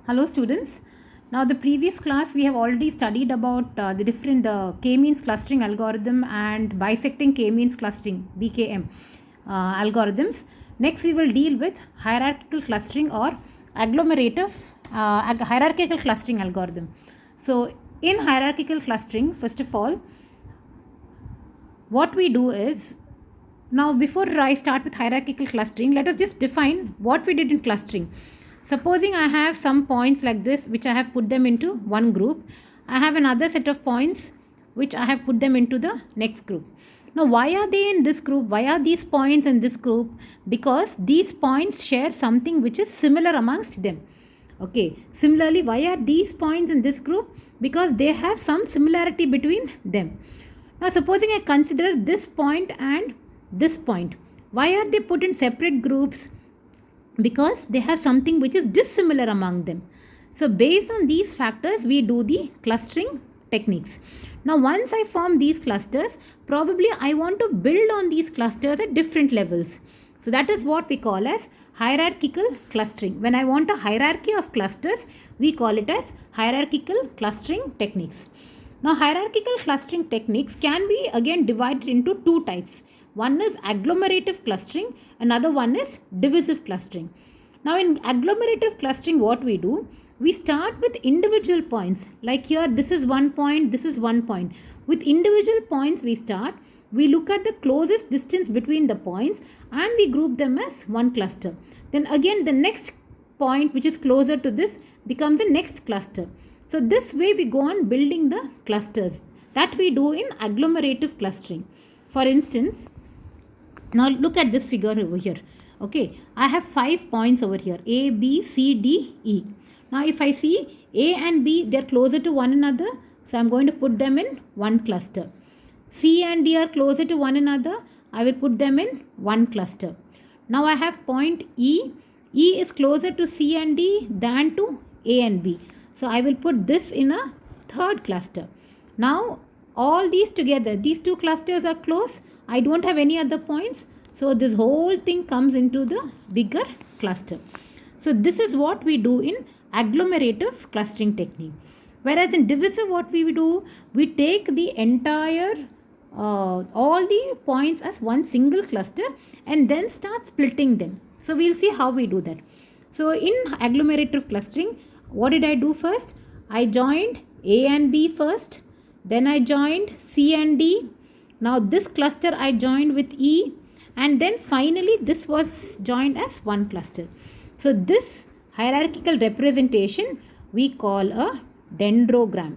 Hello students. Now the previous class we have already studied about the different k-means clustering algorithm and bisecting k-means clustering BKM algorithms. Next we will deal with hierarchical clustering or hierarchical clustering algorithm. So in hierarchical clustering, first of all, what we do is, now before I start with hierarchical clustering, let us just define what we did in clustering. Supposing I have some points like this which I have put them into one group. I have another set of points which I have put them into the next group. Now why are they in this group? Why are these points in this group? Because these points share something which is similar amongst them. Okay, similarly, why are these points in this group? Because they have some similarity between them. Now supposing I consider this point and this point. Why are they put in separate groups? Because they have something which is dissimilar among them. So based on these factors, we do the clustering techniques. Now once I form these clusters, probably I want to build on these clusters at different levels. So that is what we call as hierarchical clustering. When I want a hierarchy of clusters, we call it as hierarchical clustering techniques. Now hierarchical clustering techniques can be again divided into two types. One is agglomerative clustering, another one is divisive clustering. Now in agglomerative clustering, what we do, we start with individual points. Like here, this is one point, this is one point. With individual points we start, we look at the closest distance between the points and we group them as one cluster. Then again the next point which is closer to this becomes the next cluster. So this way we go on building the clusters. That we do in agglomerative clustering. For instance, now look at this figure over here. Okay, I have 5 points over here, A, B, C, D, E. Now if I see A and B, they are closer to one another. So I am going to put them in one cluster. C and D are closer to one another. I will put them in one cluster. Now I have point E. E is closer to C and D than to A and B. So I will put this in a third cluster. Now all these together, these two clusters are close. I don't have any other points. So this whole thing comes into the bigger cluster. So this is what we do in agglomerative clustering technique. Whereas in divisive, what we do, we take the entire all the points as one single cluster and then start splitting them. So we'll see how we do that. So in agglomerative clustering, what did I do first? I joined A and B first. Then I joined C and D. Now this cluster I joined with E, and then finally this was joined as one cluster. So this hierarchical representation we call a dendrogram.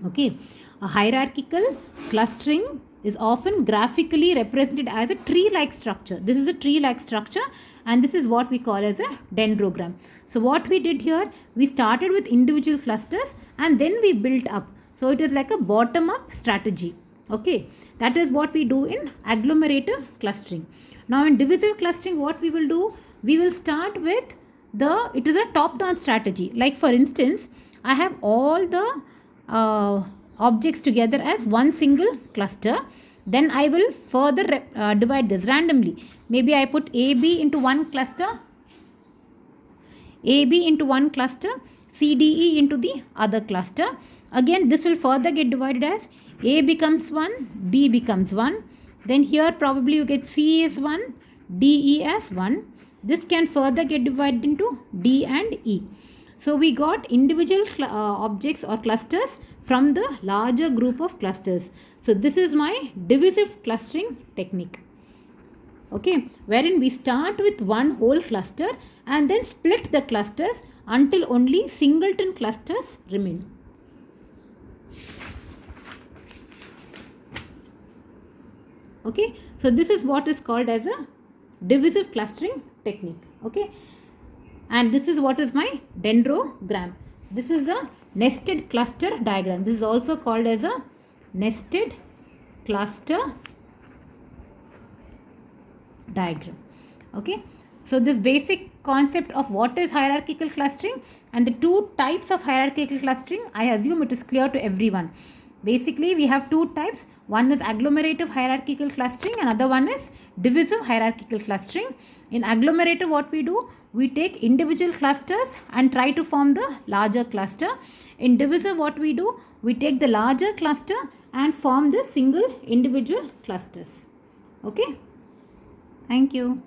Okay, a hierarchical clustering is often graphically represented as a tree-like structure. This is a tree-like structure and this is what we call as a dendrogram. So what we did here, we started with individual clusters and then we built up. So it is like a bottom-up strategy. Okay, that is what we do in agglomerative clustering. Now in divisive clustering, what we will do, we will start with it is a top-down strategy. Like for instance, I have all the objects together as one single cluster. Then I will further divide this randomly. Maybe I put AB into one cluster, AB into one cluster, CDE into the other cluster. Again, this will further get divided as A becomes 1, B becomes 1. Then here probably you get C is 1, DE as 1. This can further get divided into D and E. So we got individual objects or clusters from the larger group of clusters. So this is my divisive clustering technique. Okay, wherein we start with one whole cluster and then split the clusters until only singleton clusters remain. Okay, so this is what is called as a divisive clustering technique. Okay, and this is what is my dendrogram. This is a nested cluster diagram. This is also called as a nested cluster diagram. Okay, so this basic concept of what is hierarchical clustering and the two types of hierarchical clustering, I assume it is clear to everyone. Basically, we have two types. One is agglomerative hierarchical clustering, another one is divisive hierarchical clustering. In agglomerative, what we do, we take individual clusters and try to form the larger cluster. In divisive, what we do, we take the larger cluster and form the single individual clusters. Okay, thank you.